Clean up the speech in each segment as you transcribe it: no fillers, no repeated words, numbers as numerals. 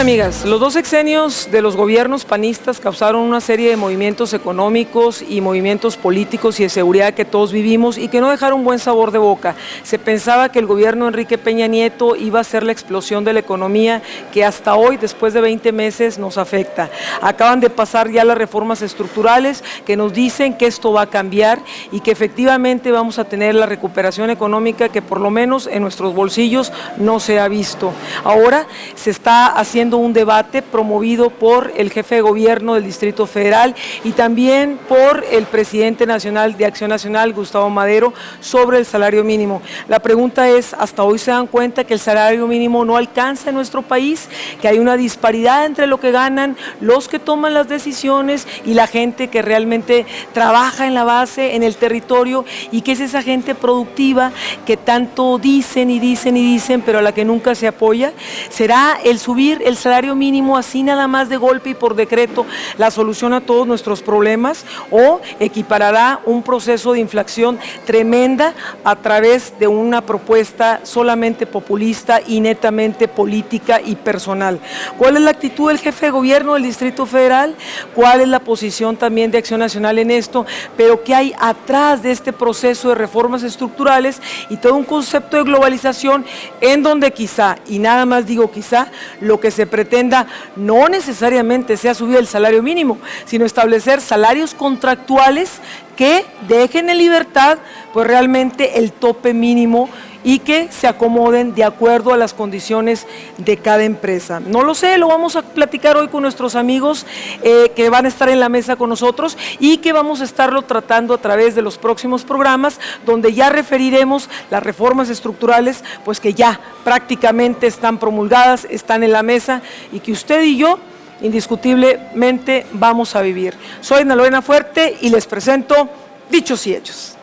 amigas, los dos sexenios de los gobiernos panistas causaron una serie de movimientos económicos y movimientos políticos y de seguridad que todos vivimos y que no dejaron buen sabor de boca. Se pensaba que el gobierno de Enrique Peña Nieto iba a ser la explosión de la economía que hasta hoy, después de 20 meses, nos afecta. Acaban de pasar ya las reformas estructurales que nos dicen que esto va a cambiar y que efectivamente vamos a tener la recuperación económica que por lo menos en nuestros bolsillos no se ha visto. Ahora se está haciendo un debate promovido por el jefe de gobierno del Distrito Federal y también por el presidente nacional de Acción Nacional, Gustavo Madero, sobre el salario mínimo. La pregunta es, ¿hasta hoy se dan cuenta que el salario mínimo no alcanza en nuestro país? Que hay una disparidad entre lo que ganan los que toman las decisiones y la gente que realmente trabaja en la base, en el territorio, y que es esa gente productiva que tanto dicen y dicen y dicen, pero a la que nunca se apoya. ¿Será el subir el salario mínimo así nada más de golpe y por decreto la solución a todos nuestros problemas, o equiparará un proceso de inflación tremenda a través de una propuesta solamente populista y netamente política y personal? ¿Cuál es la actitud del jefe de gobierno del Distrito Federal? ¿Cuál es la posición también de Acción Nacional en esto? Pero ¿qué hay atrás de este proceso de reformas estructurales y todo un concepto de globalización en donde quizá, y nada más digo quizá, lo que se pretenda no necesariamente sea subir el salario mínimo, sino establecer salarios contractuales que dejen en libertad pues realmente el tope mínimo y que se acomoden de acuerdo a las condiciones de cada empresa. No lo sé, lo vamos a platicar hoy con nuestros amigos que van a estar en la mesa con nosotros y que vamos a estarlo tratando a través de los próximos programas, donde ya referiremos las reformas estructurales, pues que ya prácticamente están promulgadas, están en la mesa y que usted y yo indiscutiblemente vamos a vivir. Soy Edna Lorena Fuerte y les presento Dichos y Hechos.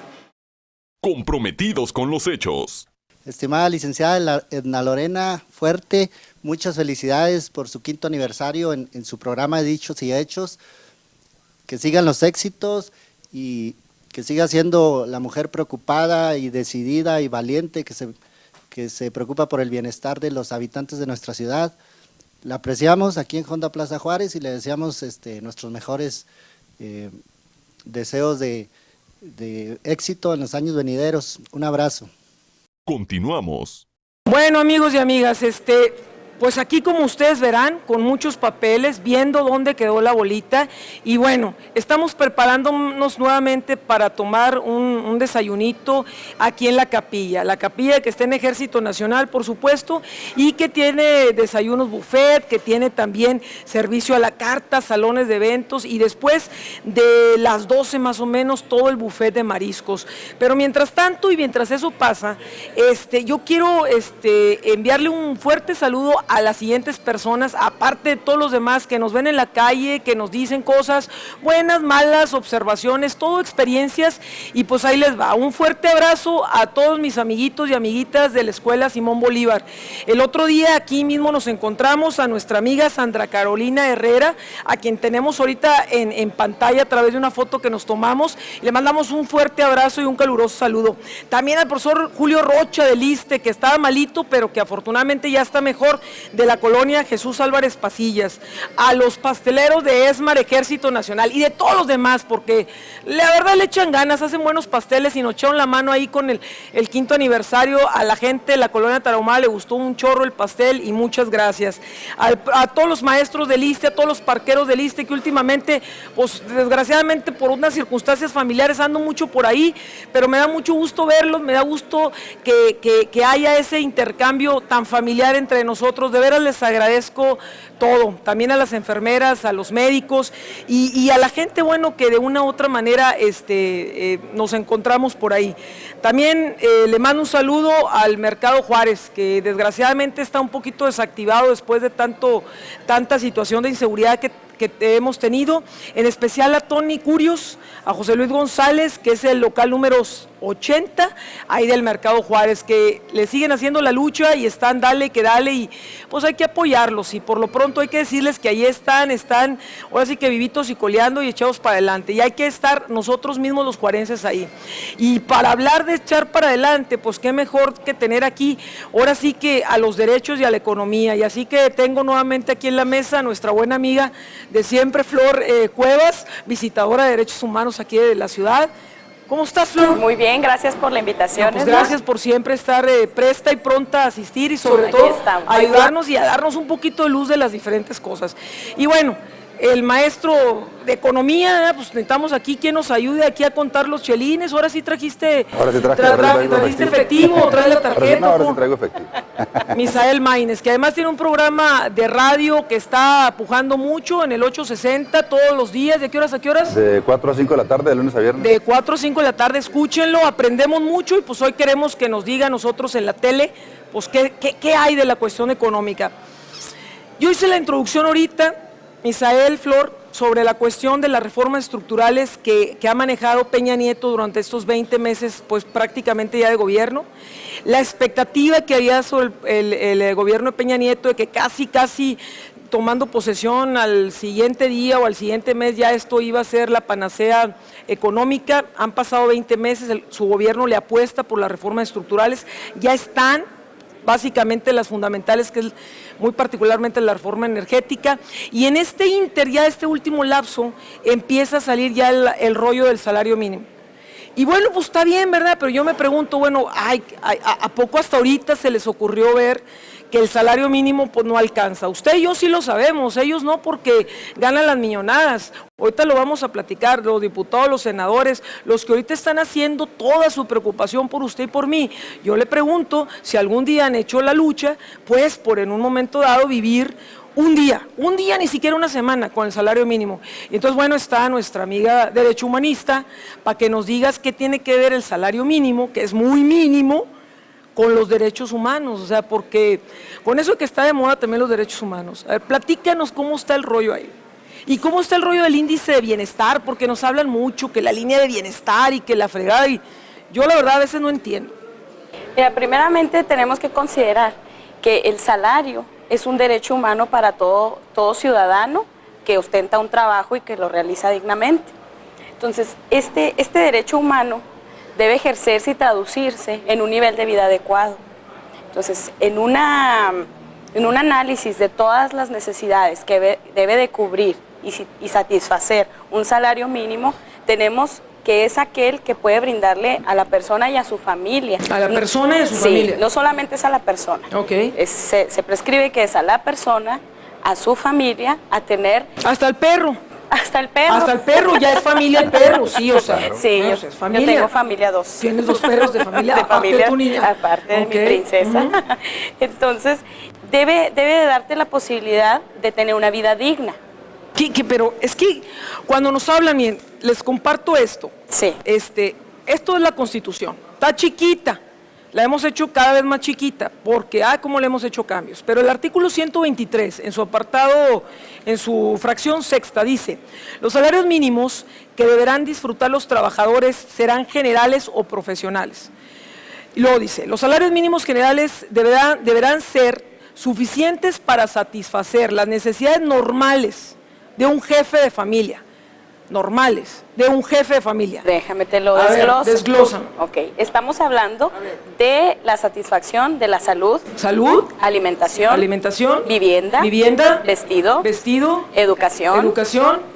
Comprometidos con los hechos. Estimada licenciada Edna Lorena Fuerte, muchas felicidades por su 5º aniversario en su programa de Dichos y Hechos. Que sigan los éxitos y que siga siendo la mujer preocupada y decidida y valiente que se preocupa por el bienestar de los habitantes de nuestra ciudad. La apreciamos aquí en Honda Plaza Juárez y le deseamos nuestros mejores deseos de éxito en los años venideros. Un abrazo. Continuamos. Bueno, amigos y amigas, pues aquí, como ustedes verán, con muchos papeles, viendo dónde quedó la bolita, y bueno, estamos preparándonos nuevamente para tomar un desayunito aquí en la capilla que está en Ejército Nacional, por supuesto, y que tiene desayunos buffet, que tiene también servicio a la carta, salones de eventos, y después de las 12 más o menos, todo el buffet de mariscos. Pero mientras tanto, y mientras eso pasa, yo quiero enviarle un fuerte saludo a las siguientes personas, aparte de todos los demás que nos ven en la calle, que nos dicen cosas buenas, malas, observaciones, todo experiencias, y pues ahí les va. Un fuerte abrazo a todos mis amiguitos y amiguitas de la Escuela Simón Bolívar. El otro día aquí mismo nos encontramos a nuestra amiga Sandra Carolina Herrera, a quien tenemos ahorita en pantalla a través de una foto que nos tomamos, y le mandamos un fuerte abrazo y un caluroso saludo. También al profesor Julio Rocha del ISSSTE, que estaba malito, pero que afortunadamente ya está mejor, de la colonia Jesús Álvarez Pasillas, a los pasteleros de ESMAR, Ejército Nacional, y de todos los demás, porque la verdad le echan ganas, hacen buenos pasteles y nos echaron la mano ahí con el 5º aniversario. A la gente de la colonia Tarahumara le gustó un chorro el pastel y muchas gracias. A todos los maestros del ISSSTE, a todos los parqueros del ISSSTE, que últimamente, pues desgraciadamente por unas circunstancias familiares ando mucho por ahí, pero me da mucho gusto verlos, me da gusto que haya ese intercambio tan familiar entre nosotros. De veras les agradezco todo, también a las enfermeras, a los médicos y a la gente, bueno, que de una u otra manera nos encontramos por ahí. También le mando un saludo al Mercado Juárez, que desgraciadamente está un poquito desactivado después de tanta situación de inseguridad que que hemos tenido, en especial a Tony Curios, a José Luis González, que es el local número 80, ahí del Mercado Juárez, que le siguen haciendo la lucha y están dale que dale, y pues hay que apoyarlos, y por lo pronto hay que decirles que ahí están ahora sí que vivitos y coleando y echados para adelante, y hay que estar nosotros mismos los juarenses ahí. Y para hablar de echar para adelante, pues qué mejor que tener aquí, ahora sí que a los derechos y a la economía, y así que tengo nuevamente aquí en la mesa a nuestra buena amiga de siempre, Flor Cuevas, visitadora de derechos humanos aquí de la ciudad. ¿Cómo estás, Flor? Muy bien, gracias por la invitación. No, pues gracias por siempre estar presta y pronta a asistir y sobre todo ayudarnos y a darnos un poquito de luz de las diferentes cosas. Y bueno, el maestro de economía, pues necesitamos aquí quien nos ayude aquí a contar los chelines. Ahora sí trajiste, trajiste efectivo, traes la tarjeta. No, ahora sí traigo efectivo. Misael Maínez, que además tiene un programa de radio que está pujando mucho en el 860 todos los días. ¿De qué horas a qué horas? De 4 a 5 de la tarde, de lunes a viernes. De 4 a 5 de la tarde, escúchenlo, aprendemos mucho y pues hoy queremos que nos diga a nosotros en la tele, pues qué hay de la cuestión económica. Yo hice la introducción ahorita, Misael, Flor, sobre la cuestión de las reformas estructurales que ha manejado Peña Nieto durante estos 20 meses, pues prácticamente ya de gobierno. La expectativa que había sobre el gobierno de Peña Nieto de que casi tomando posesión al siguiente día o al siguiente mes ya esto iba a ser la panacea económica. Han pasado 20 meses, su gobierno le apuesta por las reformas estructurales, ya están básicamente las fundamentales, que es muy particularmente la reforma energética, y en este ínter, ya este último lapso, empieza a salir ya el rollo del salario mínimo. Y bueno, pues está bien, ¿verdad? Pero yo me pregunto, bueno, ¿a poco hasta ahorita se les ocurrió ver que el salario mínimo pues no alcanza? Usted y yo sí lo sabemos, ellos no, porque ganan las millonadas. Ahorita lo vamos a platicar, los diputados, los senadores, los que ahorita están haciendo toda su preocupación por usted y por mí. Yo le pregunto si algún día han hecho la lucha, pues por en un momento dado vivir un día, ni siquiera una semana con el salario mínimo. Y entonces, bueno, está nuestra amiga derecho humanista para que nos digas qué tiene que ver el salario mínimo, que es muy mínimo, con los derechos humanos. O sea, porque con eso que está de moda también los derechos humanos. A ver, platícanos cómo está el rollo ahí. Y cómo está el rollo del índice de bienestar, porque nos hablan mucho que la línea de bienestar y que la fregada, y yo la verdad a veces no entiendo. Mira, primeramente tenemos que considerar que el salario es un derecho humano para todo ciudadano que ostenta un trabajo y que lo realiza dignamente. Entonces, este derecho humano debe ejercerse y traducirse en un nivel de vida adecuado. Entonces, en un análisis de todas las necesidades que debe de cubrir y satisfacer un salario mínimo, tenemos que es aquel que puede brindarle a la persona y a su familia. A la persona y a su familia. Sí, no solamente es a la persona. Okay. Se prescribe que es a la persona, a su familia, a tener... Hasta el perro. Hasta el perro. Hasta el perro, ya es familia el perro, sí, o sea. Sí, no, yo, o sea, es familia. Yo tengo familia 2. Tienes 2 perros de familia, de aparte familia, de tu niña. Aparte de mi princesa. Entonces, debe de darte la posibilidad de tener una vida digna. Pero es que cuando nos hablan, bien, les comparto esto. Sí. Esto es la Constitución. Está chiquita. La hemos hecho cada vez más chiquita, porque, cómo le hemos hecho cambios. Pero el artículo 123, en su apartado, en su fracción sexta, dice: los salarios mínimos que deberán disfrutar los trabajadores serán generales o profesionales. Y luego dice: los salarios mínimos generales deberán ser suficientes para satisfacer las necesidades normales de un jefe de familia. Normales, de un jefe de familia. Déjame te lo desgloso. Desglósame. Ok, estamos hablando de la satisfacción de la salud. Salud. Alimentación. Vivienda. Vestido. Educación.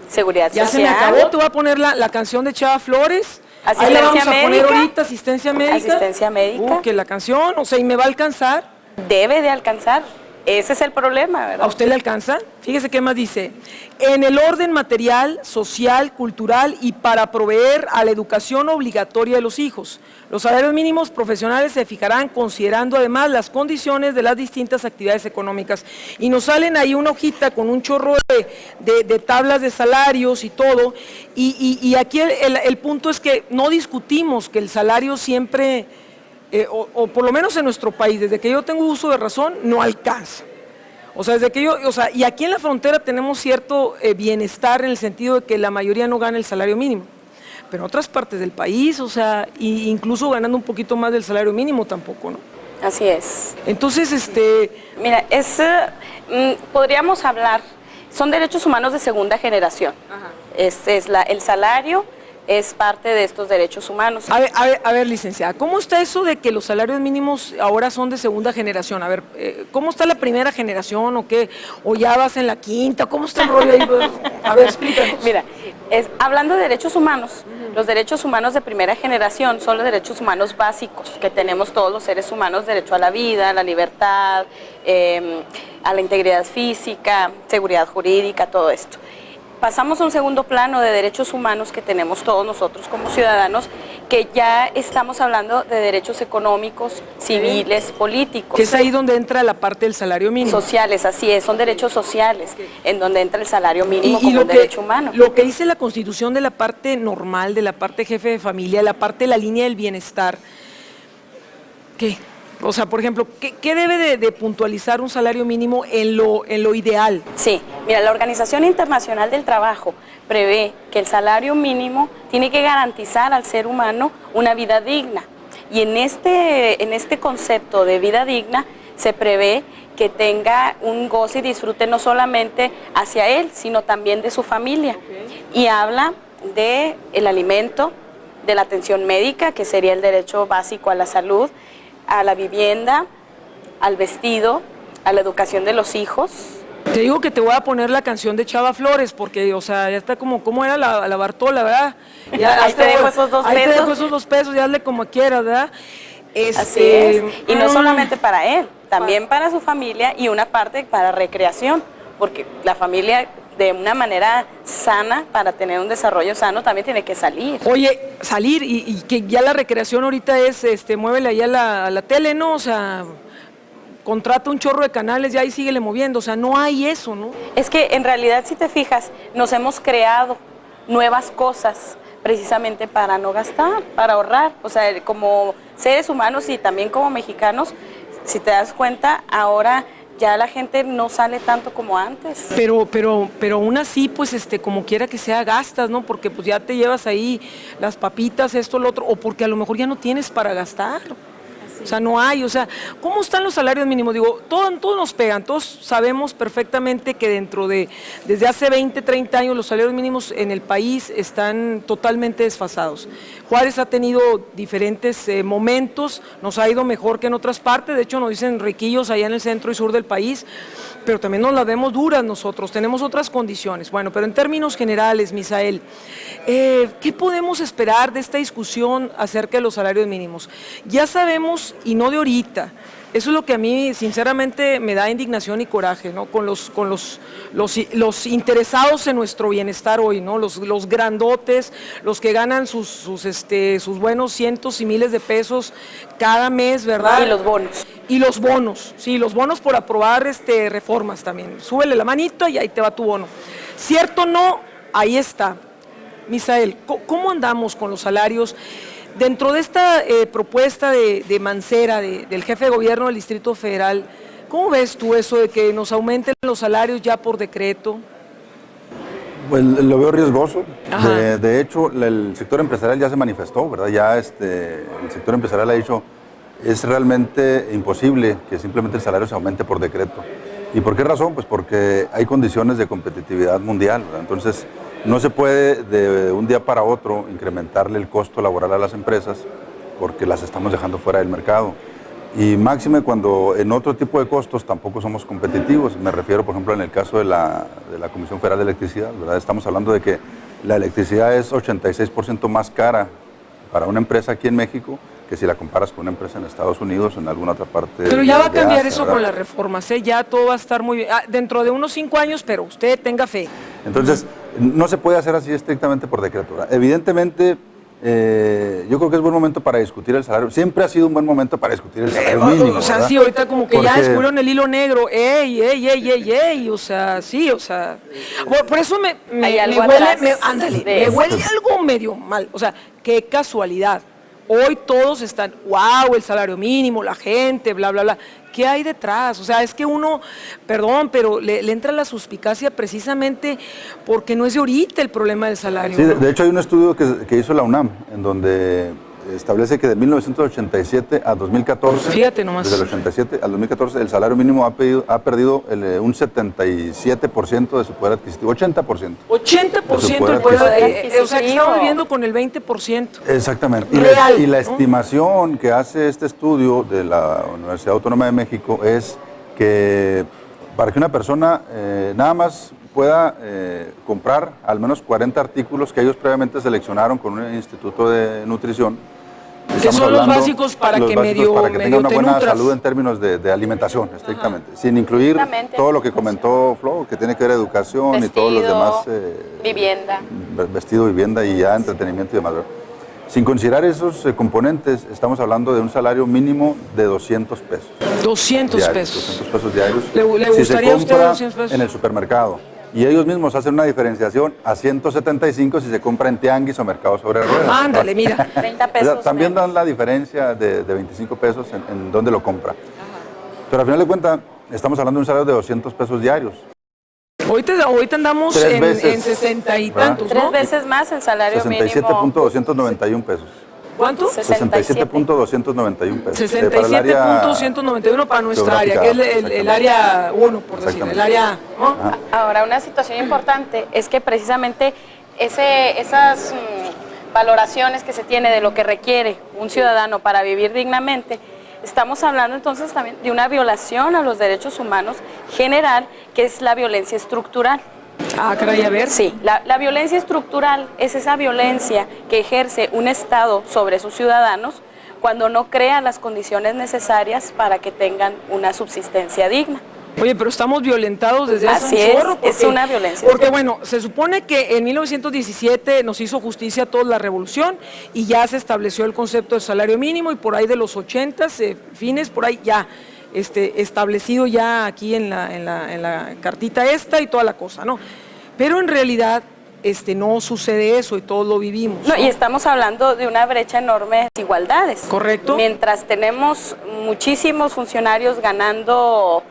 Seguridad ya social. Ya se me acabó, te voy a poner la canción de Chava Flores. Asistencia Ahí la vamos a poner médica. ahorita, asistencia médica. Que la canción, o sea, ¿y me va a alcanzar? Debe de alcanzar. Ese es el problema, ¿verdad? ¿A usted le alcanza? Fíjese qué más dice: en el orden material, social, cultural y para proveer a la educación obligatoria de los hijos. Los salarios mínimos profesionales se fijarán considerando además las condiciones de las distintas actividades económicas. Y nos salen ahí una hojita con un chorro de tablas de salarios y todo. Y aquí el punto es que no discutimos que el salario siempre... o por lo menos en nuestro país, desde que yo tengo uso de razón, no alcanza. O sea, desde que y aquí en la frontera tenemos cierto bienestar en el sentido de que la mayoría no gana el salario mínimo. Pero en otras partes del país, o sea, incluso ganando un poquito más del salario mínimo tampoco, ¿no? Así es. Entonces, Mira, podríamos hablar, son derechos humanos de segunda generación. El salario es parte de estos derechos humanos. A ver, licenciada, ¿cómo está eso de que los salarios mínimos ahora son de segunda generación? A ver, ¿cómo está la primera generación o qué? ¿O ya vas en la quinta? ¿Cómo está el rollo ahí? A ver, explícanos. Mira, hablando de derechos humanos, los derechos humanos de primera generación son los derechos humanos básicos que tenemos todos los seres humanos: derecho a la vida, a la libertad, a la integridad física, seguridad jurídica, todo esto. Pasamos a un segundo plano de derechos humanos que tenemos todos nosotros como ciudadanos, que ya estamos hablando de derechos económicos, civiles, políticos. Que es ahí donde entra la parte del salario mínimo. Sociales, así es, son derechos sociales, en donde entra el salario mínimo como un derecho humano. Lo que dice la Constitución de la parte normal, de la parte jefe de familia, la parte de la línea del bienestar, ¿qué? O sea, por ejemplo, ¿qué debe de puntualizar un salario mínimo en lo ideal? Sí, mira, la Organización Internacional del Trabajo prevé que el salario mínimo tiene que garantizar al ser humano una vida digna. Y en este concepto de vida digna se prevé que tenga un goce y disfrute no solamente hacia él, sino también de su familia. Y habla del alimento, de la atención médica, que sería el derecho básico a la salud, a la vivienda, al vestido, a la educación de los hijos. Te digo que te voy a poner la canción de Chava Flores, porque, o sea, ya está ¿cómo era la Bartola, verdad? Ya, ahí te dejo esos 2 pesos. Ahí te dejo esos 2 pesos, ya hazle como quieras, ¿verdad? Así es. Y no solamente para él, también para su familia y una parte para recreación, porque la familia, de una manera sana, para tener un desarrollo sano, también tiene que salir. Oye, salir y que ya la recreación ahorita es, muévele ahí a la tele, ¿no? O sea, contrata un chorro de canales y ahí síguele moviendo, o sea, no hay eso, ¿no? Es que en realidad, si te fijas, nos hemos creado nuevas cosas precisamente para no gastar, para ahorrar. O sea, como seres humanos y también como mexicanos, si te das cuenta, ahora ya la gente no sale tanto como antes. Pero aún así, pues, como quiera que sea, gastas, ¿no? Porque pues ya te llevas ahí las papitas, esto, lo otro, o porque a lo mejor ya no tienes para gastar. O sea, no hay, o sea, ¿cómo están los salarios mínimos? Digo, todos nos pegan, todos sabemos perfectamente que desde hace 20, 30 años los salarios mínimos en el país están totalmente desfasados. Juárez ha tenido diferentes momentos, nos ha ido mejor que en otras partes, de hecho nos dicen riquillos allá en el centro y sur del país, pero también nos las vemos duras nosotros, tenemos otras condiciones. Bueno, pero en términos generales, Misael, ¿qué podemos esperar de esta discusión acerca de los salarios mínimos? Ya sabemos, y no de ahorita, eso es lo que a mí sinceramente me da indignación y coraje, ¿no? Con los interesados en nuestro bienestar hoy, ¿no? Los grandotes, los que ganan sus buenos cientos y miles de pesos cada mes, ¿verdad? Y los bonos. Y los bonos, sí, los bonos por aprobar reformas también. Súbele la manito y ahí te va tu bono. ¿Cierto o no? Ahí está. Misael, ¿cómo andamos con los salarios? Dentro de esta propuesta de Mancera, del jefe de gobierno del Distrito Federal, ¿cómo ves tú eso de que nos aumenten los salarios ya por decreto? Pues lo veo riesgoso. Ajá. De hecho, el sector empresarial ya se manifestó, ¿verdad? Ya el sector empresarial ha dicho, es realmente imposible que simplemente el salario se aumente por decreto. ¿Y por qué razón? Pues porque hay condiciones de competitividad mundial, ¿verdad? Entonces, no se puede de un día para otro incrementarle el costo laboral a las empresas porque las estamos dejando fuera del mercado. Y máxime cuando en otro tipo de costos tampoco somos competitivos. Me refiero, por ejemplo, en el caso de la Comisión Federal de Electricidad, ¿verdad? Estamos hablando de que la electricidad es 86% más cara para una empresa aquí en México que si la comparas con una empresa en Estados Unidos o en alguna otra parte. Pero ya va a cambiar Asia, eso ¿verdad? con las reformas, ya todo va a estar muy bien. Dentro de unos 5 años, pero usted tenga fe. Entonces, no se puede hacer así estrictamente por decreto, ¿verdad? Evidentemente, yo creo que es buen momento para discutir el salario. Siempre ha sido un buen momento para discutir el salario mínimo, O sea, ¿verdad? sí, ahorita como que ya Porque descubrieron el hilo negro. ¡Ey! O sea, sí, o sea. Por eso me Hay algo huele, atrás ándale, de me eso. huele algo medio mal. O sea, qué casualidad Hoy todos están, wow, el salario mínimo, la gente, bla, bla, bla. ¿Qué hay detrás? O sea, es que uno, perdón, pero le entra la suspicacia precisamente porque no es de ahorita el problema del salario. Sí, ¿no? de hecho hay un estudio que hizo la UNAM, en donde establece que de 1987 a 2014, Fíjate nomás. desde el 87 al 2014, el salario mínimo ha perdido un 77% de su poder adquisitivo, 80%. 80% del poder poder, adquisitivo. o sea, que estamos viviendo con el 20%. Exactamente. Real, y la ¿no? estimación que hace este estudio de la Universidad Autónoma de México es que para que una persona nada más pueda comprar al menos 40 artículos que ellos previamente seleccionaron con un instituto de nutrición. Que son los básicos para que medio tenga una te buena nutras. salud en términos de alimentación, estrictamente. Sin incluir Exactamente. todo lo que comentó Flo, que tiene que ver educación y todos los demás. Vivienda. Vestido, vivienda y ya entretenimiento y demás, ¿verdad? Sin considerar esos componentes, estamos hablando de un salario mínimo de 200 pesos. 200 diarios, pesos. 200 pesos diarios. ¿Le si se gustaría a usted compra 200 pesos? en el supermercado. Y ellos mismos hacen una diferenciación a 175 si se compra en tianguis o mercado sobre ruedas. Ándale, mira. 30 O pesos. sea, también menos. dan la diferencia de 25 pesos en dónde lo compra. Pero al final de cuentas, estamos hablando de un salario de 200 pesos diarios. Ahorita andamos Tres en veces, 60 y ¿verdad? tantos, 3 ¿no? veces más el salario mínimo. 67.291 pesos. ¿Cuánto? 67.291 pesos. Para el área 67.191 para nuestra área, que es el geográfica, área 1, por decir, Exactamente. el área... ¿no? Ajá. Ahora, una situación importante es que precisamente esas valoraciones que se tiene de lo que requiere un ciudadano para vivir dignamente, estamos hablando entonces también de una violación a los derechos humanos general, que es la violencia estructural. Ah, caray, a ver. Sí, la violencia estructural es esa violencia que ejerce un Estado sobre sus ciudadanos cuando no crea las condiciones necesarias para que tengan una subsistencia digna. Oye, pero estamos violentados desde hace Así un es, chorro. es una violencia. Porque bueno, se supone que en 1917 nos hizo justicia toda la revolución y ya se estableció el concepto de salario mínimo y por ahí de los 80, fines, por ahí ya establecido ya aquí en la cartita esta y toda la cosa, ¿no? Pero en realidad no sucede eso y todos lo vivimos. No, ¿no? y estamos hablando de una brecha enorme de desigualdades. Correcto. Mientras tenemos muchísimos funcionarios ganando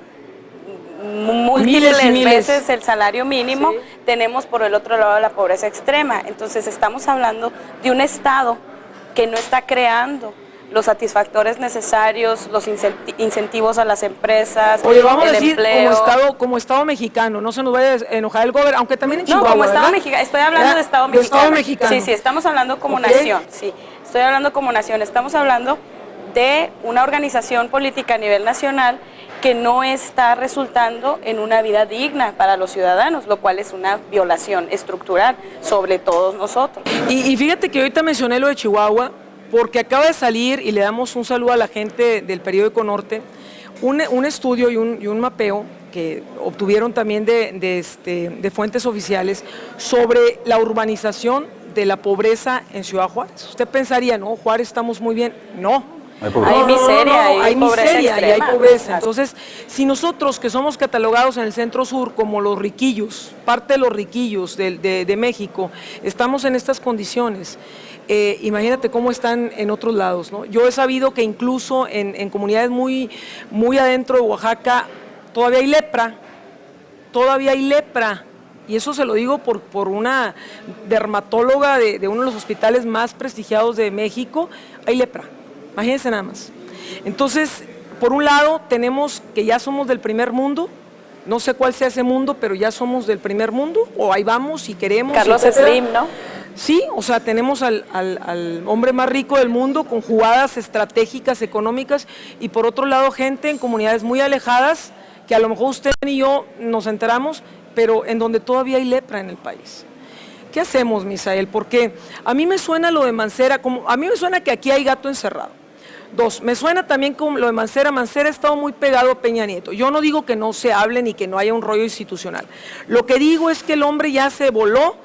múltiples Miles y miles. veces el salario mínimo, Sí. tenemos por el otro lado la pobreza extrema. Entonces estamos hablando de un Estado que no está creando los satisfactores necesarios, los incentivos a las empresas, Oye, vamos el a decir empleo. como Estado mexicano, no se nos vaya a enojar el gobierno, aunque también en No, Chihuahua, como Estado ¿verdad? mexicano, estoy hablando ¿verdad? de Estado De mexicano. Estado mexicano. Sí, sí, estamos hablando como Ok. nación, sí. Estoy hablando como nación, estamos hablando de una organización política a nivel nacional que no está resultando en una vida digna para los ciudadanos, lo cual es una violación estructural sobre todos nosotros. Y fíjate que ahorita mencioné lo de Chihuahua, porque acaba de salir, y le damos un saludo a la gente del periódico Norte, un estudio y un mapeo que obtuvieron también de fuentes oficiales sobre la urbanización de la pobreza en Ciudad Juárez. Usted pensaría, no, Juárez estamos muy bien. No. Hay pobreza. Hay miseria, hay pobreza miseria y hay extrema. pobreza. Entonces, si nosotros que somos catalogados en el centro sur como los riquillos, parte de los riquillos de México, estamos en estas condiciones, imagínate cómo están en otros lados, ¿no? Yo he sabido que incluso en comunidades muy adentro de Oaxaca todavía hay lepra. Y eso se lo digo por una dermatóloga de uno de los hospitales más prestigiados de México, hay lepra. Imagínense nada más. Entonces, por un lado, tenemos que ya somos del primer mundo, no sé cuál sea ese mundo, pero ya somos del primer mundo, o ahí vamos y queremos. Carlos etcétera. Slim, ¿no? Sí, o sea, tenemos al hombre más rico del mundo con jugadas estratégicas, económicas, y por otro lado, gente en comunidades muy alejadas, que a lo mejor usted y yo nos enteramos, pero en donde todavía hay lepra en el país. ¿Qué hacemos, Misael? Porque a mí me suena lo de Mancera, a mí me suena que aquí hay gato encerrado. Dos, me suena también como lo de Mancera. Mancera ha estado muy pegado a Peña Nieto. Yo no digo que no se hable ni que no haya un rollo institucional. Lo que digo es que el hombre ya se voló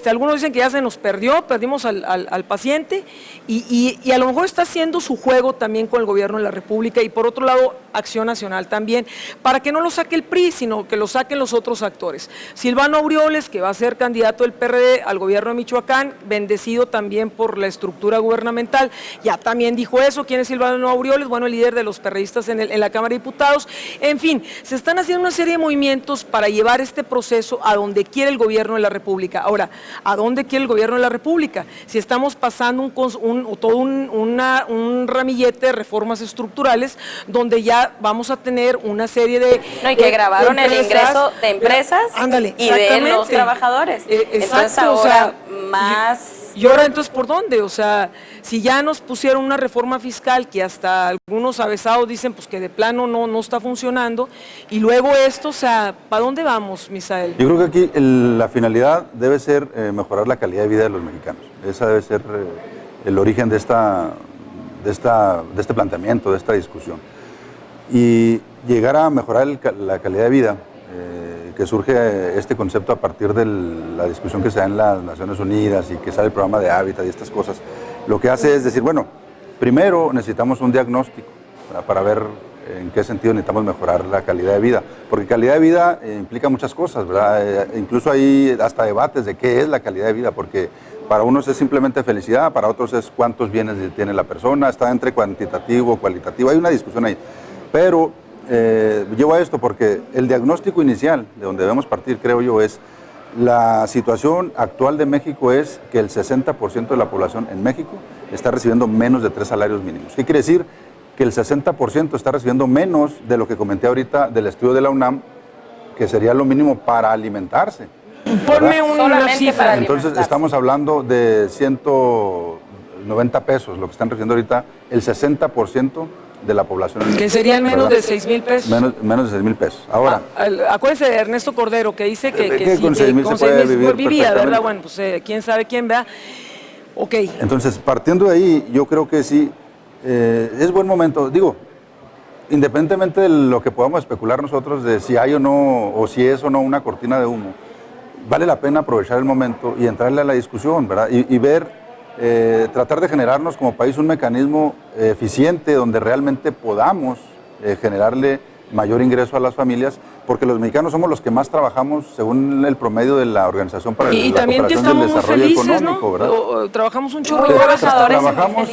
Algunos dicen que ya se nos perdimos al paciente y a lo mejor está haciendo su juego también con el gobierno de la República y por otro lado Acción Nacional también, para que no lo saque el PRI, sino que lo saquen los otros actores. Silvano Aureoles, que va a ser candidato del PRD al gobierno de Michoacán, bendecido también por la estructura gubernamental, ya también dijo eso. ¿Quién es Silvano Aureoles? Bueno, el líder de los perredistas en la Cámara de Diputados. En fin, se están haciendo una serie de movimientos para llevar este proceso a donde quiere el gobierno de la República. Ahora, ¿a dónde quiere el gobierno de la República? Si estamos pasando un ramillete de reformas estructurales donde ya vamos a tener una serie de... No, y que grabaron el ingreso de empresas ándale, y de los trabajadores. Entonces ahora más... ¿Y ahora entonces por dónde? O sea, si ya nos pusieron una reforma fiscal que hasta algunos avesados dicen pues que de plano no está funcionando, y luego esto, o sea, ¿para dónde vamos, Misael? Yo creo que aquí la finalidad debe ser mejorar la calidad de vida de los mexicanos. Esa debe ser el origen de este planteamiento, de esta discusión. Y llegar a mejorar la calidad de vida, que surge este concepto a partir de la discusión que se da en las Naciones Unidas y que sale el programa de Hábitat y estas cosas, lo que hace es decir, bueno, primero necesitamos un diagnóstico para ver en qué sentido necesitamos mejorar la calidad de vida, porque calidad de vida implica muchas cosas, ¿verdad? Incluso hay hasta debates de qué es la calidad de vida, porque para unos es simplemente felicidad, para otros es cuántos bienes tiene la persona, está entre cuantitativo, cualitativo, hay una discusión ahí, pero llevo a esto porque el diagnóstico inicial de donde debemos partir, creo yo, es la situación actual de México es que el 60% de la población en México está recibiendo menos de 3 salarios mínimos. ¿Qué quiere decir? Que el 60% está recibiendo menos de lo que comenté ahorita del estudio de la UNAM, que sería lo mínimo para alimentarse. Ponme una cifra. Entonces estamos hablando de 190 pesos, lo que están recibiendo ahorita el 60% de la población. Que serían menos de 6,000 pesos. Menos de 6,000 pesos. Ahora. Acuérdense de Ernesto Cordero, que dice que con 6,000 se puede vivir vivía, ¿verdad? Bueno, pues quién sabe quién, ¿verdad? Ok. Entonces, partiendo de ahí, yo creo que sí, es buen momento. Digo, independientemente de lo que podamos especular nosotros de si hay o no, o si es o no una cortina de humo, vale la pena aprovechar el momento y entrarle a la discusión, ¿verdad? Y ver, tratar de generarnos como país un mecanismo eficiente donde realmente podamos generarle mayor ingreso a las familias, porque los mexicanos somos los que más trabajamos según el promedio de la Organización para la Cooperación y el Desarrollo Económico, ¿verdad? Trabajamos un chorro de horas. Trabajamos,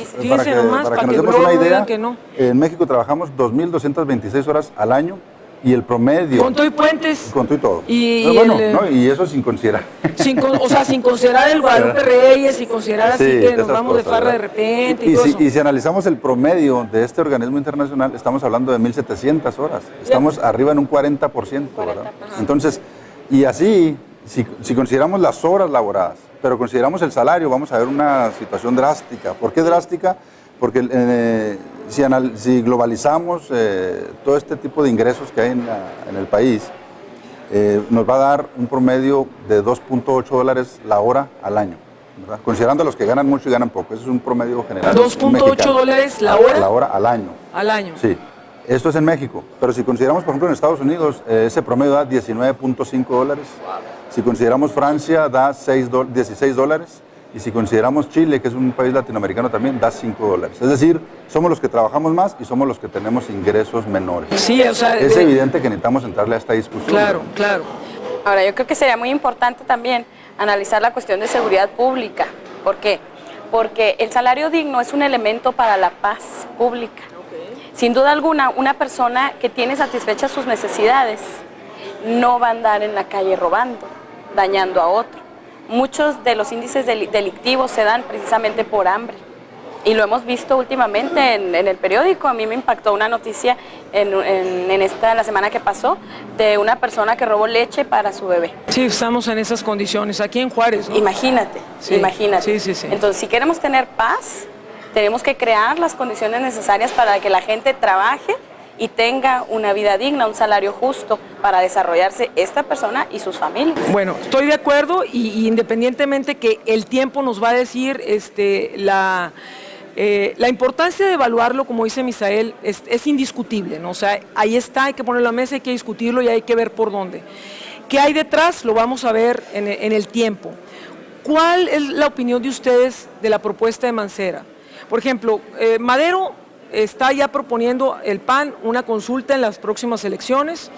para que nos demos una idea, no. En México trabajamos 2,226 horas al año. Y el promedio... Con todo y puentes. Con todo y todo. Y eso sin considerar. Sin considerar el Guadalupe Reyes, y considerar así que nos vamos de farra de repente y todo eso. Y si analizamos el promedio de este organismo internacional, estamos hablando de 1,700 horas. Estamos arriba en un 40%, ¿verdad? Entonces, y así, si consideramos las horas laboradas, pero consideramos el salario, vamos a ver una situación drástica. ¿Por qué drástica? Porque si globalizamos todo este tipo de ingresos que hay en el país, nos va a dar un promedio de $2.8 la hora al año, ¿verdad? Considerando los que ganan mucho y ganan poco, ese es un promedio general. $2.8 la hora. La hora al año. Al año. Sí, esto es en México, pero si consideramos, por ejemplo, en Estados Unidos, ese promedio da $19.5. Si consideramos Francia, da $16. Y si consideramos Chile, que es un país latinoamericano también, da $5. Es decir, somos los que trabajamos más y somos los que tenemos ingresos menores. Sí, o sea, es evidente que necesitamos entrarle a esta discusión. Claro, claro. Ahora, yo creo que sería muy importante también analizar la cuestión de seguridad pública. ¿Por qué? Porque el salario digno es un elemento para la paz pública. Sin duda alguna, una persona que tiene satisfechas sus necesidades no va a andar en la calle robando, dañando a otro. Muchos de los índices delictivos se dan precisamente por hambre. Y lo hemos visto últimamente en el periódico. A mí me impactó una noticia la semana que pasó de una persona que robó leche para su bebé. Sí, estamos en esas condiciones, aquí en Juárez, ¿no? Imagínate, sí, imagínate. Sí. Entonces, si queremos tener paz, tenemos que crear las condiciones necesarias para que la gente trabaje y tenga una vida digna, un salario justo para desarrollarse esta persona y sus familias. Bueno, estoy de acuerdo y independientemente que el tiempo nos va a decir la importancia de evaluarlo, como dice Misael, es indiscutible, ¿no? O sea, ahí está, hay que ponerlo a la mesa, hay que discutirlo y hay que ver por dónde. ¿Qué hay detrás? Lo vamos a ver en el tiempo. ¿Cuál es la opinión de ustedes de la propuesta de Mancera? Por ejemplo, Madero está ya proponiendo el PAN una consulta en las próximas elecciones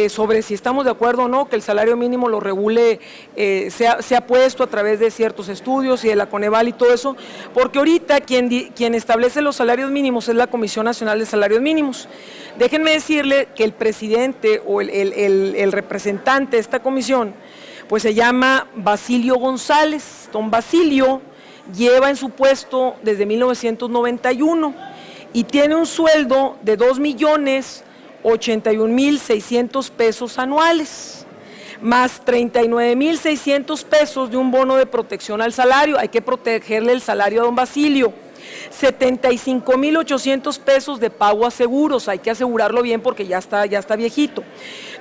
sobre si estamos de acuerdo o no que el salario mínimo lo regule, sea puesto a través de ciertos estudios y de la Coneval y todo eso, porque ahorita quien establece los salarios mínimos es la Comisión Nacional de Salarios Mínimos. Déjenme decirle que el presidente o el representante de esta comisión pues se llama Basilio González. Don Basilio lleva en su puesto desde 1991 y tiene un sueldo de 2,081,600 pesos anuales, más 39,600 pesos de un bono de protección al salario. Hay que protegerle el salario a don Basilio. 75,800 pesos de pago a seguros, hay que asegurarlo bien porque ya está viejito.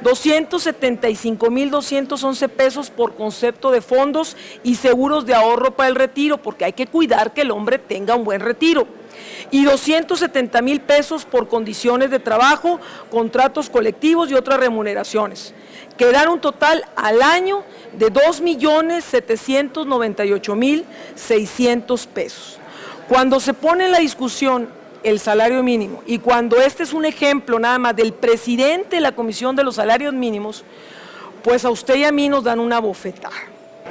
275,211 pesos por concepto de fondos y seguros de ahorro para el retiro, porque hay que cuidar que el hombre tenga un buen retiro. Y 270,000 pesos por condiciones de trabajo, contratos colectivos y otras remuneraciones, que dan un total al año de 2,798,600 pesos. Cuando se pone en la discusión el salario mínimo y cuando este es un ejemplo nada más del presidente de la Comisión de los Salarios Mínimos, pues a usted y a mí nos dan una bofetada.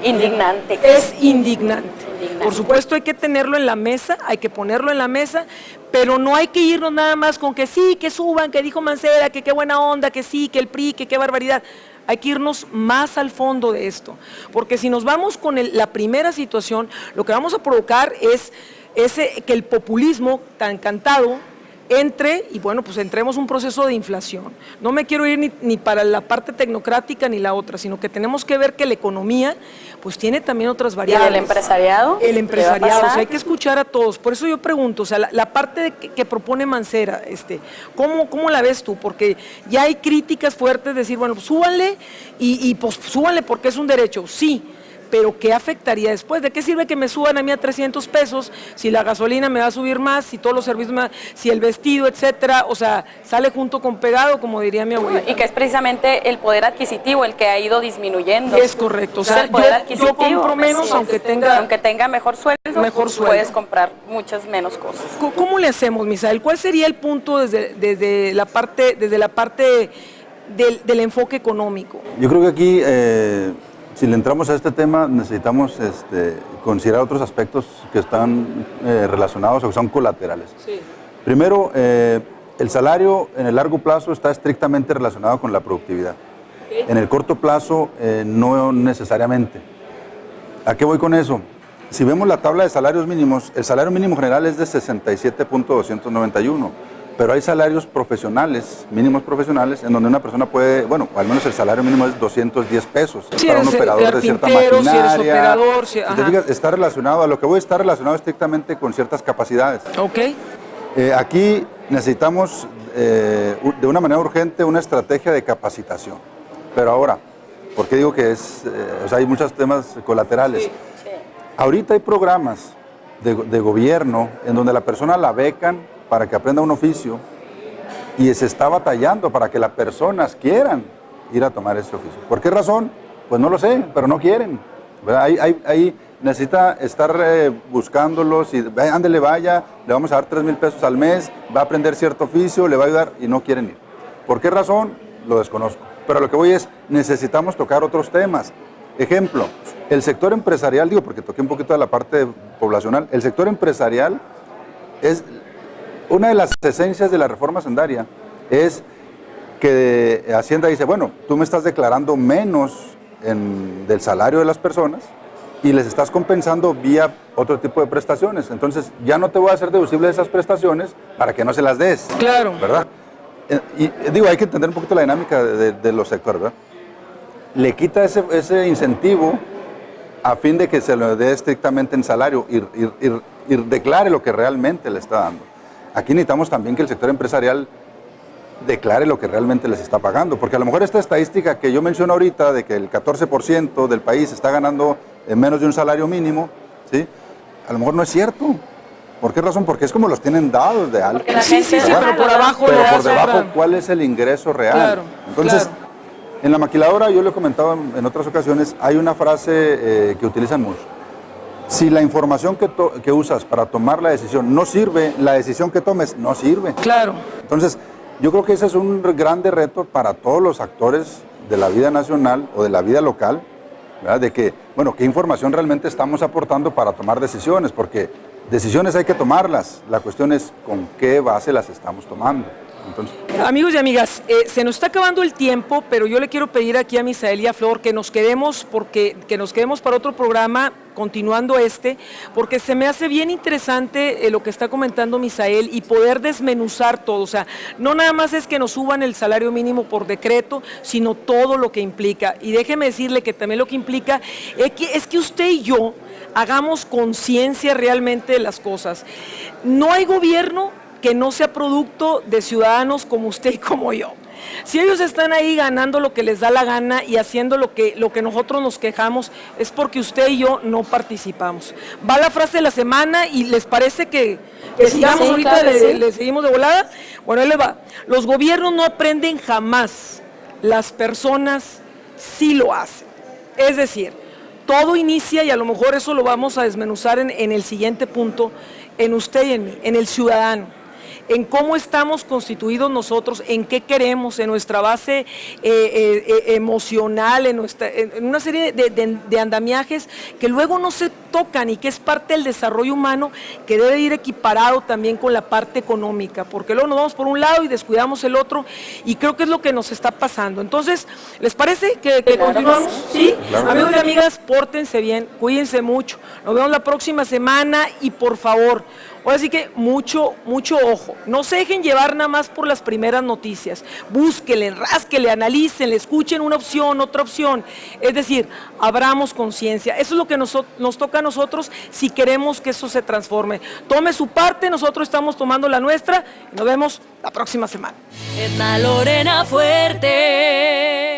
Indignante. Es indignante. Por supuesto hay que tenerlo en la mesa, hay que ponerlo en la mesa, pero no hay que irnos nada más con que sí, que suban, que dijo Mancera, que qué buena onda, que sí, que el PRI, que qué barbaridad. Hay que irnos más al fondo de esto, porque si nos vamos con la primera situación, lo que vamos a provocar es que el populismo tan cantado entre, y bueno, pues entremos un proceso de inflación. No me quiero ir ni para la parte tecnocrática ni la otra, sino que tenemos que ver que la economía pues tiene también otras variables. ¿Y el empresariado? El empresariado, o sea, hay que escuchar a todos. Por eso yo pregunto, o sea, la parte que propone Mancera, ¿cómo la ves tú? Porque ya hay críticas fuertes de decir, bueno, pues súbanle y pues súbanle porque es un derecho, sí. Pero ¿qué afectaría después? ¿De qué sirve que me suban a mí a 300 pesos si la gasolina me va a subir más, si todos los servicios, si el vestido, etcétera? O sea, sale junto con pegado, como diría mi abuela. Y que es precisamente el poder adquisitivo el que ha ido disminuyendo. Es correcto. O sea, yo compro menos aunque tenga mejor sueldo, puedes comprar muchas menos cosas. ¿Cómo le hacemos, Misael? ¿Cuál sería el punto desde la parte del enfoque económico? Yo creo que aquí... si le entramos a este tema, necesitamos considerar otros aspectos que están relacionados o que son colaterales. Sí. Primero, el salario en el largo plazo está estrictamente relacionado con la productividad. Okay. En el corto plazo, no necesariamente. ¿A qué voy con eso? Si vemos la tabla de salarios mínimos, el salario mínimo general es de 67,291. Pero hay salarios profesionales, mínimos profesionales, en donde una persona puede, bueno, al menos el salario mínimo es 210 pesos sí, para un operador de cierta maquinaria. Si eres operador, si te fijas, está relacionado, a lo que voy a estar relacionado estrictamente con ciertas capacidades. Ok. Aquí necesitamos de una manera urgente una estrategia de capacitación. Pero ahora, ¿por qué digo que o sea, hay muchos temas colaterales? Sí, sí. Ahorita hay programas de gobierno en donde la persona la becan para que aprenda un oficio y se está batallando para que las personas quieran ir a tomar ese oficio. ¿Por qué razón? Pues no lo sé, pero no quieren. Ahí necesita estar buscándolos y ándele, vaya, le vamos a dar 3,000 pesos al mes, va a aprender cierto oficio, le va a ayudar y no quieren ir. ¿Por qué razón? Lo desconozco. Pero lo que voy es, necesitamos tocar otros temas. Ejemplo, el sector empresarial, digo porque toqué un poquito de la parte poblacional, el sector empresarial es... Una de las esencias de la reforma hacendaria es que Hacienda dice, bueno, tú me estás declarando menos del salario de las personas y les estás compensando vía otro tipo de prestaciones. Entonces, ya no te voy a hacer deducible esas prestaciones para que no se las des. Claro. ¿Verdad? Y digo, hay que entender un poquito la dinámica de los sectores, ¿verdad? Le quita ese incentivo a fin de que se lo dé estrictamente en salario y declare lo que realmente le está dando. Aquí necesitamos también que el sector empresarial declare lo que realmente les está pagando, porque a lo mejor esta estadística que yo menciono ahorita de que el 14% del país está ganando menos de un salario mínimo, ¿sí? A lo mejor no es cierto. ¿Por qué razón? Porque es como los tienen dados de alto. Sí, pero por abajo. Pero por debajo, ¿cuál es el ingreso real? Claro, entonces, En la maquiladora, yo lo he comentado en otras ocasiones, hay una frase que utilizan mucho. Si la información que usas para tomar la decisión no sirve, la decisión que tomes no sirve. Claro. Entonces, yo creo que ese es un grande reto para todos los actores de la vida nacional o de la vida local, ¿verdad? De que, bueno, qué información realmente estamos aportando para tomar decisiones, porque decisiones hay que tomarlas, la cuestión es con qué base las estamos tomando. Entonces, amigos y amigas, se nos está acabando el tiempo, pero yo le quiero pedir aquí a Misael y a Flor que nos quedemos para otro programa, continuando porque se me hace bien interesante lo que está comentando Misael y poder desmenuzar todo. O sea, no nada más es que nos suban el salario mínimo por decreto, sino todo lo que implica. Y déjeme decirle que también lo que implica es que usted y yo hagamos conciencia realmente de las cosas. No hay gobierno que no sea producto de ciudadanos como usted y como yo. Si ellos están ahí ganando lo que les da la gana y haciendo lo que nosotros nos quejamos, es porque usted y yo no participamos. Va la frase de la semana y ¿les parece que sigamos ahorita, claro, le seguimos de volada? Bueno, ahí le va. Los gobiernos no aprenden jamás, las personas sí lo hacen. Es decir, todo inicia, y a lo mejor eso lo vamos a desmenuzar en el siguiente punto, en usted y en mí, en el ciudadano. En cómo estamos constituidos nosotros, en qué queremos, en nuestra base emocional, en una serie de andamiajes que luego no se tocan y que es parte del desarrollo humano que debe ir equiparado también con la parte económica, porque luego nos vamos por un lado y descuidamos el otro, y creo que es lo que nos está pasando. Entonces, ¿les parece que continuamos? ¿Sí? Claro. Amigos y amigas, pórtense bien, cuídense mucho, nos vemos la próxima semana y por favor, ahora sí que mucho ojo, no se dejen llevar nada más por las primeras noticias, búsquenle, rásquenle, analícenle, escuchen una opción, otra opción, es decir, abramos conciencia, eso es lo que nos toca a nosotros si queremos que eso se transforme. Tome su parte, nosotros estamos tomando la nuestra, y nos vemos la próxima semana. Edna Lorena Fuerte.